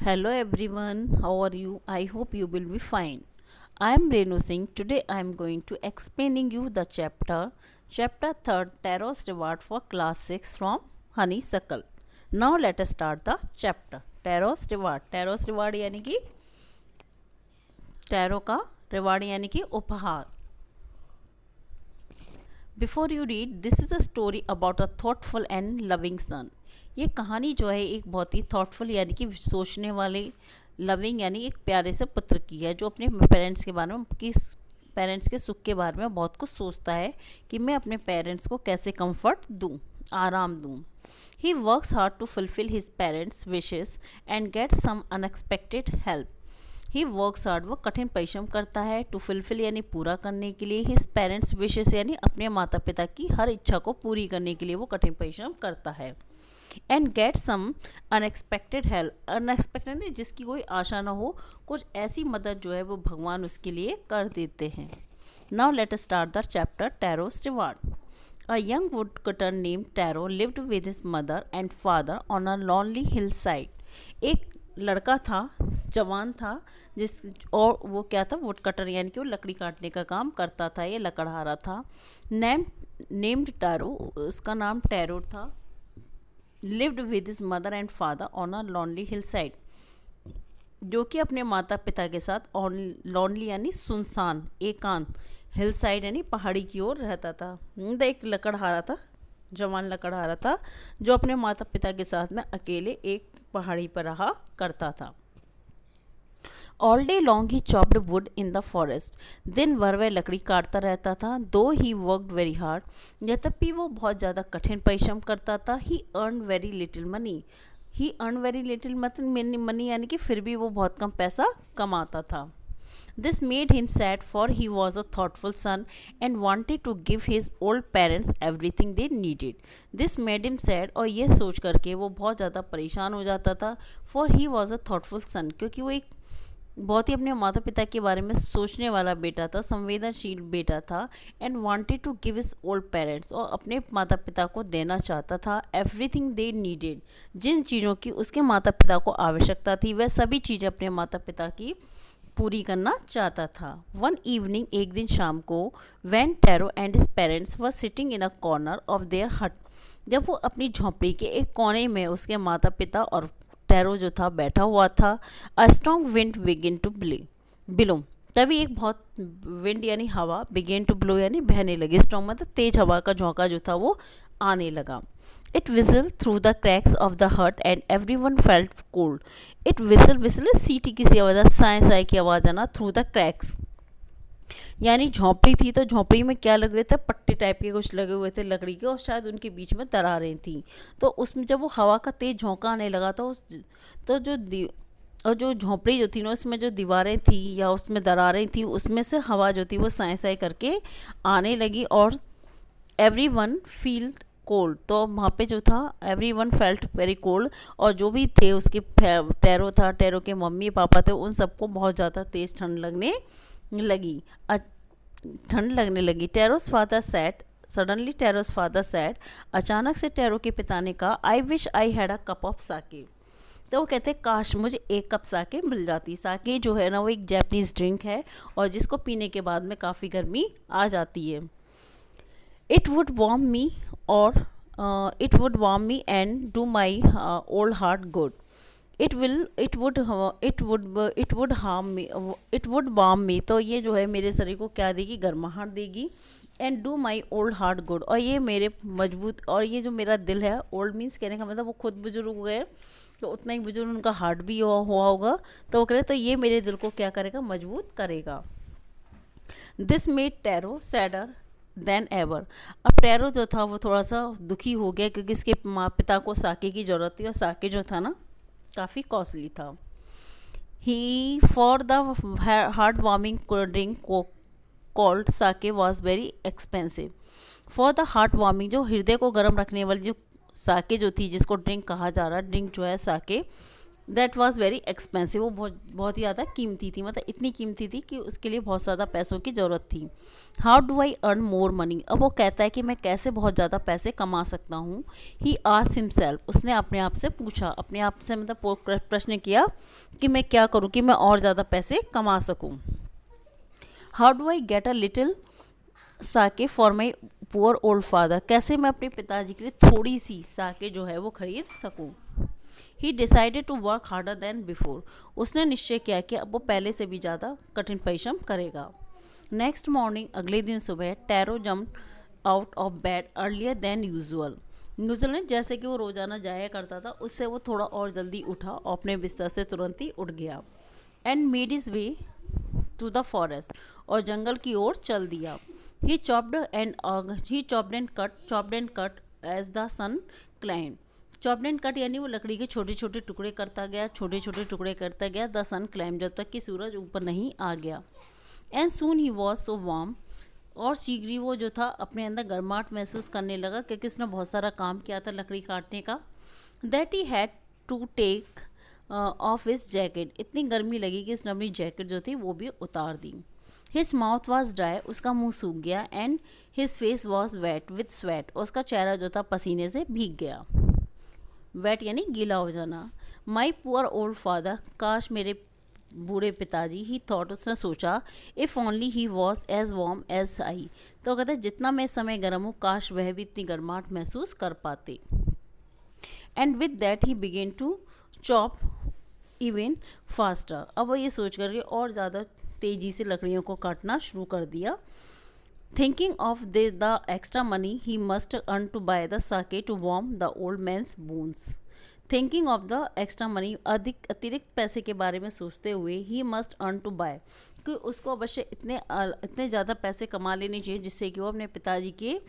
Hello everyone, how are you? I hope you will be fine. I am Renu Singh. Today I am going to explaining you the chapter 3rd Tarot's Reward for class 6 from Honeysuckle. Now let us start the chapter. Tarot's reward यानी कि tarot का reward यानी कि उपहार. Before you read, this is a story about a thoughtful and loving son. ये कहानी जो है एक बहुत ही थॉटफुल यानी कि सोचने वाले, लविंग यानी एक प्यारे से पुत्र की है जो अपने पेरेंट्स के बारे में, पेरेंट्स के सुख के बारे में बहुत कुछ सोचता है कि मैं अपने पेरेंट्स को कैसे कंफर्ट दूँ, आराम दूँ. He works hard to fulfil his parents wishes and get some unexpected help. He works hard, वो कठिन परिश्रम करता है, टू फुलफिल यानी पूरा करने के लिए, हिज पेरेंट्स विशेस यानी अपने माता पिता की हर इच्छा को पूरी करने के लिए वो कठिन परिश्रम करता है. And get some unexpected help, unexpected नहीं जिसकी कोई आशा ना हो, कुछ ऐसी मदद जो है वो भगवान उसके लिए कर देते हैं. Now let us start the chapter Taro's reward. A young woodcutter named Taro lived with his mother and father on a lonely hillside. एक लड़का था, जवान था, जिस और वो क्या था, वुड कटर यानी कि वो लकड़ी काटने का काम करता था, ये लकड़हारा था. नेम्ड टैरो, उसका नाम टैरो था. Lived with his mother and father on a lonely hill side, जो कि अपने माता पिता के साथ ऑन लॉनली यानी सुनसान, एकांत, हिल साइड यानी पहाड़ी की ओर रहता था. एक लकड़हारा था, जवान लकड़हारा था जो अपने माता पिता के साथ में अकेले एक पहाड़ी पर रहा करता था. All day long he chopped would in the forest, दिन भर वह लकड़ी काटता रहता था. दो ही वर्कड वेरी हार्ड, यद्यपि वो बहुत ज़्यादा कठिन परिश्रम करता था. ही अर्न वेरी लिटिल मनी, ही अर्न वेरी लिटिल मतलब मनी यानी कि फिर भी वो बहुत कम पैसा कमाता था. This made him sad, for he was a thoughtful son and wanted to give his old parents everything they needed. This made him sad, और ये सोच करके वो बहुत ज़्यादा परेशान हो जाता था. For he was a thoughtful son, क्योंकि वो एक बहुत ही अपने माता पिता के बारे में सोचने वाला बेटा था, संवेदनशील बेटा था. And wanted to give his old parents, और अपने माता पिता को देना चाहता था एवरीथिंग दे नीडेड, जिन चीज़ों की उसके माता पिता को आवश्यकता थी वह सभी चीज़ें अपने माता पिता की पूरी करना चाहता था. वन इवनिंग, एक दिन शाम को, when Taro and his parents were sitting in a corner of their hut, जब वो अपनी झोंपड़ी के एक कोने में उसके माता पिता और टैरो जो था बैठा हुआ था. A strong wind begin to blow, तभी एक बहुत विंड यानी हवा, बिगेन टू ब्लो यानी बहने लगी. स्ट्रॉन्ग मतलब तेज हवा का झोंका जो था वो आने लगा. It whistle through the cracks of the hut and everyone felt cold. It whistle सीटी किसी आवाज़, साए साए की आवाज़ आना. थ्रू द क्रैक्स यानी झोंपड़ी थी, तो झोंपड़ी में क्या लगे हुए थे, पट्टे टाइप के कुछ लगे हुए थे लकड़ी के, और शायद उनके बीच में दरारें थी. तो उसमें जब वो हवा का तेज झोंका आने लगा तो जो झोंपड़ी जो थी ना, उसमें जो दीवारें थी या उसमें दरारें थी, उसमें से हवा जो थी वो साए साए करके आने लगी. और एवरी वन फील कोल्ड, तो वहाँ पे जो था every one felt very cold, और जो भी थे उसके टैरो था, टैरो के मम्मी पापा थे, उन सबको बहुत ज़्यादा तेज़ ठंड लगने लगी. Taro's father said, suddenly Taro's father said, अचानक से टैरो के पिता ने कहा, I wish I had a cup of sake. तो वो कहते काश मुझे एक कप साके मिल जाती. साके जो है ना वो एक जैपनीज़ ड्रिंक है और जिसको पीने के बाद में काफ़ी गर्मी आ जाती है. It would warm me, or it would warm me and do my old heart good. It would harm me, it would warm me, तो ये जो है मेरे शरीर को क्या देगी, गर्माहट देगी. And do my old heart good, और ये मेरे मजबूत, और ये जो मेरा दिल है, ओल्ड मीन्स कहने का मतलब वो खुद बुजुर्ग हो गए तो उतना ही बुजुर्ग उनका हार्ट भी हुआ होगा, तो वो कह रहे तो ये मेरे दिल को क्या करेगा, मजबूत करेगा. This made tarot sadder then ever. अब टैरो जो था वो थोड़ा सा दुखी हो गया क्योंकि इसके माँ पिता को साके की ज़रूरत थी, और साके जो था ना काफ़ी कॉस्टली था. He for the heart warming drink called sake was very expensive. For the heart warming, जो हृदय को गर्म रखने वाली जो साके जो थी, जिसको ड्रिंक कहा जा रहा, ड्रिंक जो है साके, दैट वॉज़ वेरी एक्सपेंसिव, वो बहुत बहुत ही ज़्यादा कीमती थी, मतलब इतनी कीमती थी कि उसके लिए बहुत ज़्यादा पैसों की ज़रूरत थी। How do I earn more money, अब वो कहता है कि मैं कैसे बहुत ज़्यादा पैसे कमा सकता हूँ। ही आस्क्ड हिमसेल्फ, उसने अपने आप से पूछा, अपने आप से मतलब प्रश्न किया कि मैं क्या करूँ कि मैं और ज़्यादा पैसे कमा सकूँ। How do I get a little sake for my poor old father, कैसे मैं अपने पिताजी के लिए थोड़ी सी साके जो है वो खरीद सकूं। He decided to work harder than before, उसने निश्चय किया कि अब वो पहले से भी ज़्यादा कठिन परिश्रम करेगा। नेक्स्ट मॉर्निंग, अगले दिन सुबह, tarot jump out of bed earlier than usual, New Zealand जैसे कि वो रोज़ाना जाया करता था उससे वो थोड़ा और जल्दी उठा और अपने बिस्तर से तुरंत ही उठ गया। And made his way to the forest, और जंगल की ओर चल दिया। He chopped and cut as the sun climb, chopped and cut यानी वो लकड़ी के छोटे छोटे टुकड़े करता गया, छोटे छोटे टुकड़े करता गया, द सन क्लाइंब, जब तक कि सूरज ऊपर नहीं आ गया। And soon he was so warm, और शीघ्र ही वो जो था अपने अंदर गर्माहट महसूस करने लगा क्योंकि उसने बहुत सारा काम किया था लकड़ी काटने का। That he had to take off his jacket, इतनी गर्मी लगी कि उसने अपनी जैकेट जो थी वो भी उतार दी। हिज माउथ वॉज ड्राई, उसका मुंह सूख गया। And his face was wet with sweat, और उसका चेहरा जो था पसीने से भीग गया। वेट यानी गीला हो जाना। माई पुअर ओल्ड फादर, काश मेरे बूढ़े पिताजी, ही थॉट, उसने सोचा, if only he was as warm as I, तो कहते जितना मैं इस समय गर्म हूँ काश वह भी इतनी गर्माहट महसूस कर पाते। And with that he began to chop even faster, अब वो ये सोच करके और ज़्यादा तेज़ी से लकड़ियों को काटना शुरू कर दिया। Thinking of the extra money he must earn to buy the sake to warm the old man's bones, thinking of the extra money, अधिक अतिरिक्त पैसे के बारे में सोचते हुए, he must earn to buy, कि उसको अवश्य इतने ज़्यादा पैसे कमा लेने चाहिए जिससे कि वो अपने पिताजी के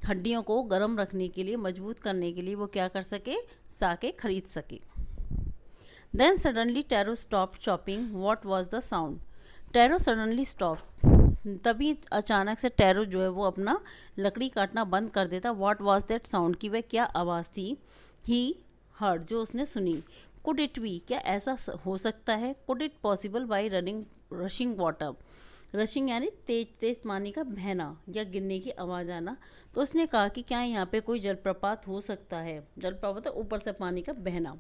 हड्डियों को गर्म रखने के लिए, मजबूत करने के लिए वो क्या कर सके, साके खरीद सके। Then suddenly Taro stop chopping, what was the sound, Taro suddenly stop, तभी अचानक से टैरो जो है वो अपना लकड़ी काटना बंद कर देता। व्हाट वाज दैट साउंड, की वह क्या आवाज़ थी। ही हर्ड, जो उसने सुनी। कुड इट बी, क्या ऐसा हो सकता है। Could it possible by rushing water, rushing यानी तेज तेज पानी का बहना या गिरने की आवाज़ आना। तो उसने कहा कि क्या यहाँ पे कोई जलप्रपात हो सकता है, जलप्रपात ऊपर से पानी का बहना।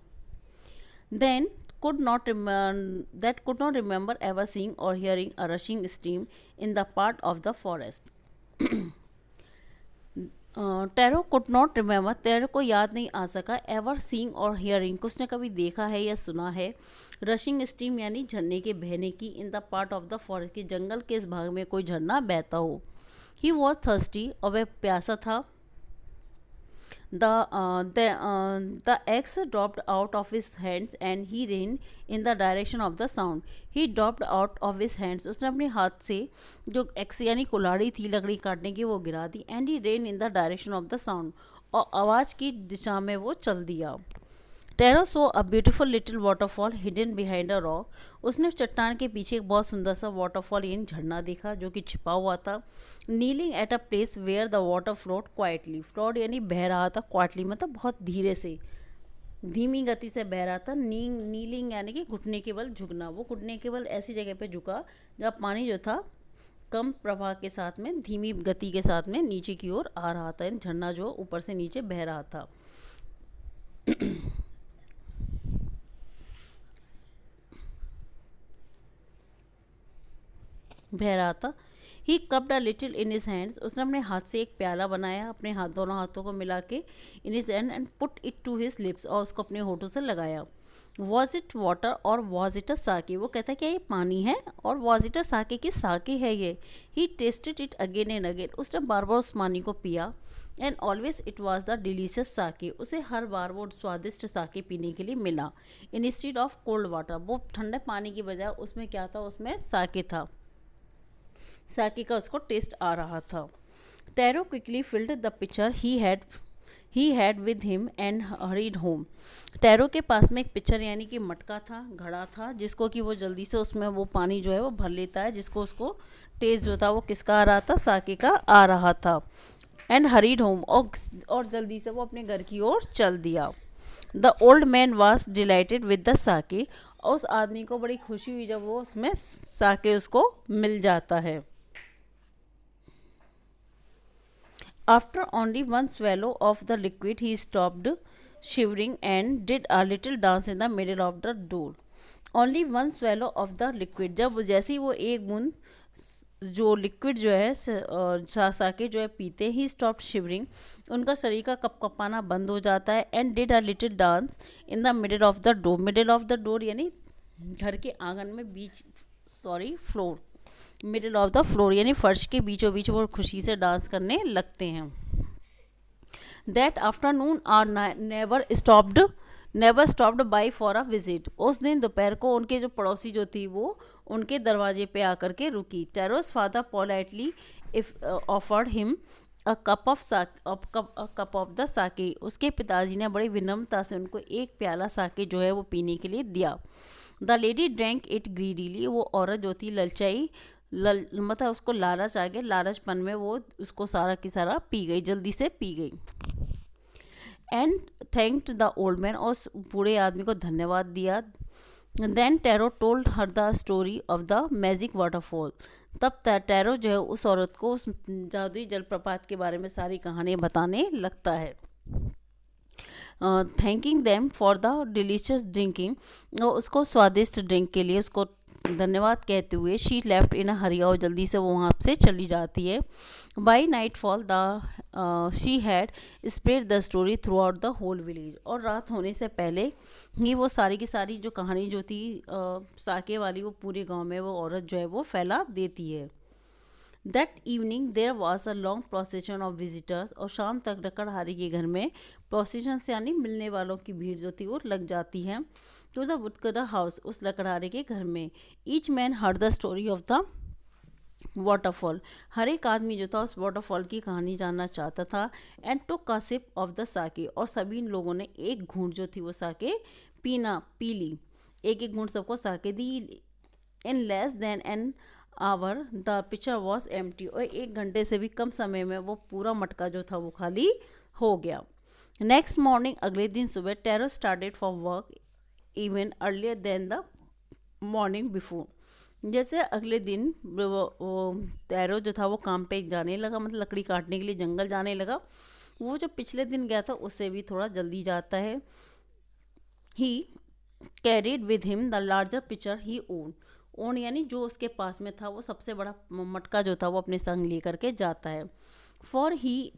Then could not remember ever seeing or hearing a rushing stream in the part of the forest. Tarot could not remember, tarot को याद नहीं आ सका, एवर सीइंग और हियरिंग, उसने कभी देखा है या सुना है, रशिंग स्ट्रीम यानी झरने के बहने की, in the part of the forest, की जंगल के इस भाग में कोई झरना बहता हो। ही वॉज थर्स्टी, और वह प्यासा था। The axe dropped out of his hands and he ran in the direction of the sound. He dropped out of his hands, उसने अपने हाथ से जो एक्स यानी कुल्हाड़ी थी लकड़ी काटने की वो गिरा दी। And he ran in the direction of the sound, और आवाज़ की दिशा में वो चल दिया। Tarot so a beautiful little waterfall hidden behind a rock, उसने चट्टान के पीछे एक बहुत सुंदर सा वाटरफॉल यानी झरना देखा जो कि छिपा हुआ था। Kneeling at a place where the water float quietly, float यानी बह रहा था, क्वाइटली मतलब बहुत धीरे से, धीमी गति से बह रहा था। नीलिंग यानी कि घुटने के बल झुकना, वो घुटने के बल ऐसी जगह पे झुका जब पानी जो था कम प्रवाह के साथ में, धीमी गति के साथ में नीचे की ओर आ रहा था, झरना जो ऊपर से नीचे बह रहा था। बह रहा था। He cupped a little in his hands, उसने अपने हाथ से एक प्याला बनाया, अपने हाथ दोनों हाथों को मिला के, in his hand, and put it to his lips, और उसको अपने होठों से लगाया। Was it water or was it a sake, वो कहता है क्या ये पानी है, और वॉज इट अ साके की साके है ये। He tasted it again and again, उसने बार बार उस पानी को पिया। And always it was the delicious sake, उसे हर बार वो स्वादिष्ट साके पीने के लिए मिला। इंस्टीड ऑफ कोल्ड वाटर, वो ठंडे पानी की बजाय उसमें क्या था, उसमें साके था, साके का उसको टेस्ट आ रहा था। Tarot quickly filled the picture he had with him and hurried home, tarot के पास में एक पिक्चर यानी कि मटका था, घड़ा था, जिसको कि वो जल्दी से उसमें वो पानी जो है वो भर लेता है, जिसको उसको टेस्ट जो था वो किसका आ रहा था, साके का आ रहा था। एंड हरीड होम, और जल्दी से वो अपने घर की ओर चल दिया। The old man was delighted with the sake, और उस आदमी को बड़ी खुशी हुई जब वो उसमें साके उसको मिल जाता है. After only one swallow of the liquid, he stopped shivering and did a little dance in the middle of the door. Only one swallow of the liquid. जब जैसे ही वो एक बूंद जो लिक्विड जो है साके जो है पीते ही स्टॉप शिवरिंग, उनका शरीर का कपकपाना बंद हो जाता है. And did a little dance in the middle of the door. Middle of the door यानी घर के आंगन में बीच, sorry floor, middle of the floor यानी फर्श के बीचों बीच वो खुशी से डांस करने लगते हैं. That afternoon are never stopped by for a visit. उस दिन दोपहर को उनके जो पड़ोसी जो थी वो उनके दरवाजे पे आकर के रुकी. Tero's father politely offered him a cup of the sake. उसके पिताजी ने बड़ी विनम्रता से उनको एक प्याला साके जो है वो पीने के लिए दिया. The lady drank it greedily. वो औरत जो थी ललचाई, मतलब उसको लालच आ गया, लालचपन में वो उसको सारा की सारा पी गई, जल्दी से पी गई. And thanked the old man. और उस बूढ़े आदमी को धन्यवाद दिया. Then Taro told her the story of the magic waterfall. तब टैरो जो है उस औरत को उस जादुई जलप्रपात के बारे में सारी कहानी बताने लगता है. Thanking them for the delicious drinking. और उसको स्वादिष्ट ड्रिंक के लिए उसको धन्यवाद कहते हुए शी लेफ्ट इन अ हरी. और जल्दी से वो वहाँ से चली जाती है. By nightfall she had spread the story throughout the whole village. और रात होने से पहले ही वो सारी की सारी जो कहानी जो थी साके वाली वो पूरे गांव में वो औरत जो है वो फैला देती है. That evening there was a long procession of visitors. और शाम तक लकड़हारे के घर में प्रोसेशन से यानी मिलने वालों की भीड़ जो थी वो लग जाती है. टू द वुडकटर हाउस, उस लकड़हारे के घर में. Each man heard the story of the waterfall. हर एक आदमी जो था उस वाटरफॉल की कहानी जानना चाहता था. And took a sip of the sake. और सभी लोगों ने एक घूंट जो थी वो साके पी ली. एक एक घूंट सबको साके दी. In less than an hour the pitcher was empty. और 1 घंटे से भी कम समय में वो पूरा मटका जो था वो खाली हो गया. नेक्स्ट मॉर्निंग, अगले दिन सुबह, Taro started for work even earlier than the morning before. जैसे अगले दिन वो टैरो जो था वो काम पे जाने लगा, मतलब लकड़ी काटने के लिए जंगल जाने लगा. वो जो पिछले दिन गया था उससे भी थोड़ा जल्दी जाता है. ही carried with him the larger picture he own यानी जो उसके पास में था वो सबसे बड़ा मटका जो था वो अपने संग लेकर के जाता है. For he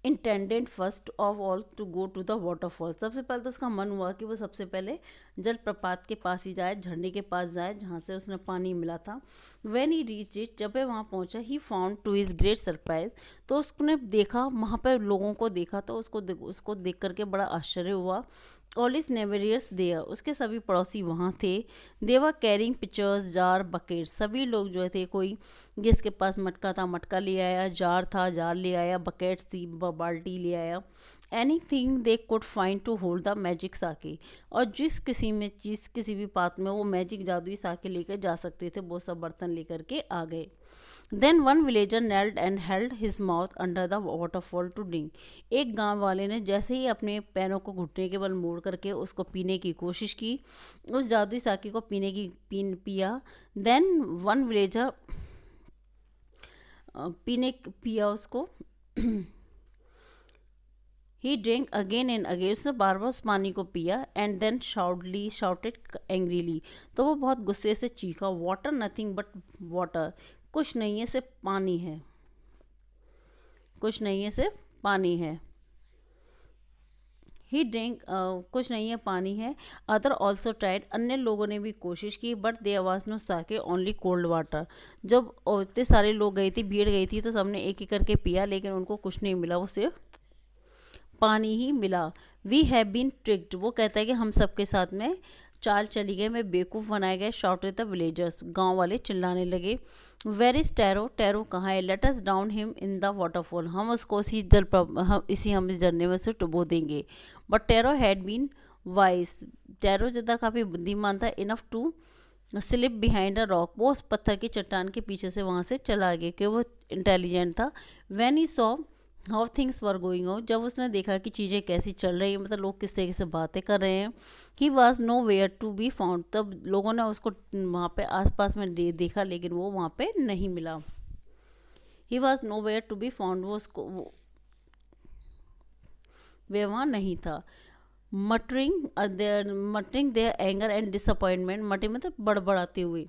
intended first of all to go to the waterfall. सबसे पहले तो उसका मन हुआ कि वो सबसे पहले जलप्रपात के पास ही जाए, झरने के पास जाए जहाँ से उसने पानी मिला था. व्हेन ही रीच्ड इट, जब वह वहाँ पहुँचा, he found to his great surprise. तो उसने देखा, वहाँ पर लोगों को देखा तो उसको देख करके बड़ा आश्चर्य हुआ. All his neighbours there. उसके सभी पड़ोसी वहाँ थे. They were carrying pitchers, jars, bucket. सभी लोग जो थे, कोई जिसके पास मटका था मटका ले आया, जार था जार ले आया, बकेट्स थी बाल्टी ले आया. Anything they could find to hold the magic sake. और जिस किसी भी पात्र में वो मैजिक जादुई साके लेकर जा सकते थे वो सब बर्तन लेकर के आ गए. Then one villager knelt and held his mouth under the waterfall to drink. एक गांव वाले ने जैसे ही अपने पैरों को घुटने के बल मोड़ करके उसको पीने की कोशिश की, उस जादुई साके को पिया. देन वन विलेजर पिया उसको. He drink again and again. उसने बार बार उस पानी को पिया. And then shouted angrily. तो वो बहुत गुस्से से चीखा, वाटर नथिंग बट वाटर. कुछ नहीं है सिर्फ पानी है, कुछ नहीं है सिर्फ पानी है. ही ड्रिंक कुछ नहीं है पानी है. Other also tried. अन्य लोगों ने भी कोशिश की. But there was no sake, only cold water. जब इतने सारे लोग गई थी, भीड़ गई थी, तो सबने एक एक करके पिया, लेकिन उनको कुछ नहीं मिला, वो सिर्फ पानी ही मिला. We have been tricked. वो कहता है कि हम सबके साथ में चाल चली गए, मैं बेवकूफ़ बनाए गए. Shorted the villagers. गांव वाले चिल्लाने लगे. Where is tarot. टैरो कहाँ है. Let us down him in the waterfall. हम उसको हम इस झरने में से डुबो देंगे. But Taro had been wise. Taro जो था काफ़ी बुद्धिमान था. Enough to slip behind a rock. वो उस पत्थर की चट्टान के पीछे से वहाँ से चला गया, कि वो इंटेलिजेंट था. When he saw how things were going on, जब उसने देखा कि चीज़ें कैसी चल रही हैं, मतलब लोग किस तरीके से बातें कर रहे हैं। He was nowhere to be found, तब लोगों ने उसको वहाँ पे आसपास में देखा, लेकिन वो वहाँ पे नहीं मिला। He was nowhere to be found, वो उसको वे वहाँ नहीं था। Muttering their anger and disappointment, मटे मतलब बड़बड़ाते हुए,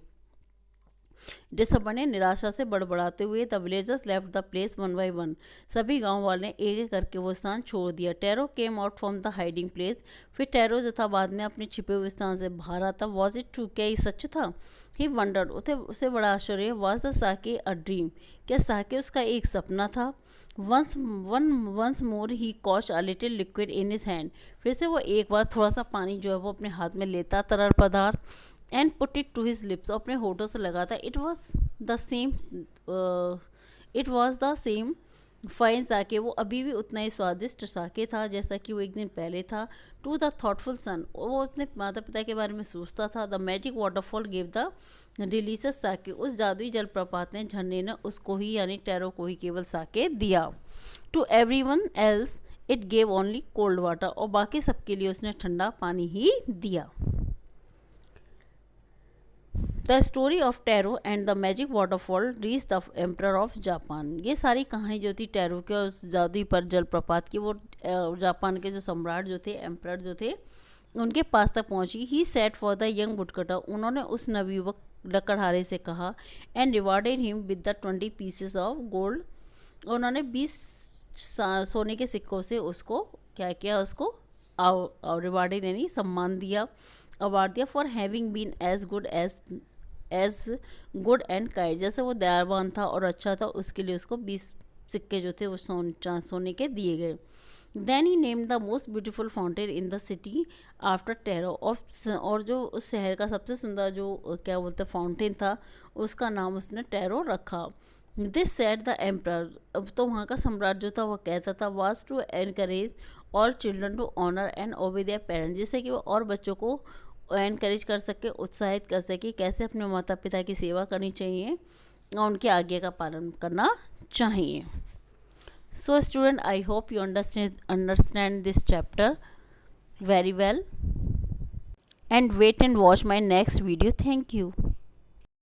डिसअपॉइंटेड निराशा से बड़बड़ाते हुए, the villagers left the place one by one, सभी गांव वाले एक एक करके वो स्थान छोड़ दिया। Tarot came out from the hiding place, फिर टैरो जो था बाद में अपने छिपे हुए स्थान से बाहर आता। वॉज इट ट्रू, क्या ये सच था? ही वंडर्ड, उसे बड़ा आश्चर्य, was the Sakya a dream, क्या साके उसका एक सपना था? Once more he caught a little liquid in his hand, फिर से वो एक बार थोड़ा सा पानी जो है वो अपने हाथ में लेता, तरल पदार्थ, and put it to his lips, अपने होठों से लगाता। It was the same fine sake, वो अभी भी उतना ही स्वादिष्ट साके था जैसा कि वो एक दिन पहले था। टू द थॉटफुल सन, वो अपने माता पिता के बारे में सोचता था। The magic waterfall give the delicious sake, उस जादुई जलप्रपात ने, झरने ने उसको ही यानी टैरो को ही केवल साके दिया। To everyone else it gave only cold water, और बाकी सबके लिए उसने ठंडा पानी ही दिया। The story of Taro and the magic waterfall reach the emperor of Japan, ये सारी कहानी जो थी टैरो के और उस जादुई पर जलप्रपात की, वो जापान के जो सम्राट जो थे, एम्पर जो थे, उनके पास तक पहुंची। He sent for the young woodcutter, उन्होंने उस नवयुवक लकड़हारे से कहा, and rewarded him with the 20 pieces of gold, उन्होंने 20 सोने के सिक्कों से उसको क्या किया, उसको रिवार्डेड यानी सम्मान दिया, अवार्ड दिया, for having been as good and kind, जैसे वो दयावान था और अच्छा था, उसके लिए उसको 20 सिक्के जो थे वो सोने के दिए गए। Then he name the most beautiful fountain in the city after Taro, और जो उस शहर का सबसे सुंदर जो क्या बोलते फाउंटेन था, उसका नाम उसने टैरो रखा। दिस सेट द एम्पर, अब तो वहाँ का सम्राट जो था वो कहता था, was to encourage all children to honour and obey their parents, जिससे कि वो और बच्चों को एनकरेज कर सके, उत्साहित कर सके, कैसे अपने माता पिता की सेवा करनी चाहिए और उनके आज्ञा का पालन करना चाहिए। So student, I hope you understand this chapter very well and wait and watch my next video. Thank you.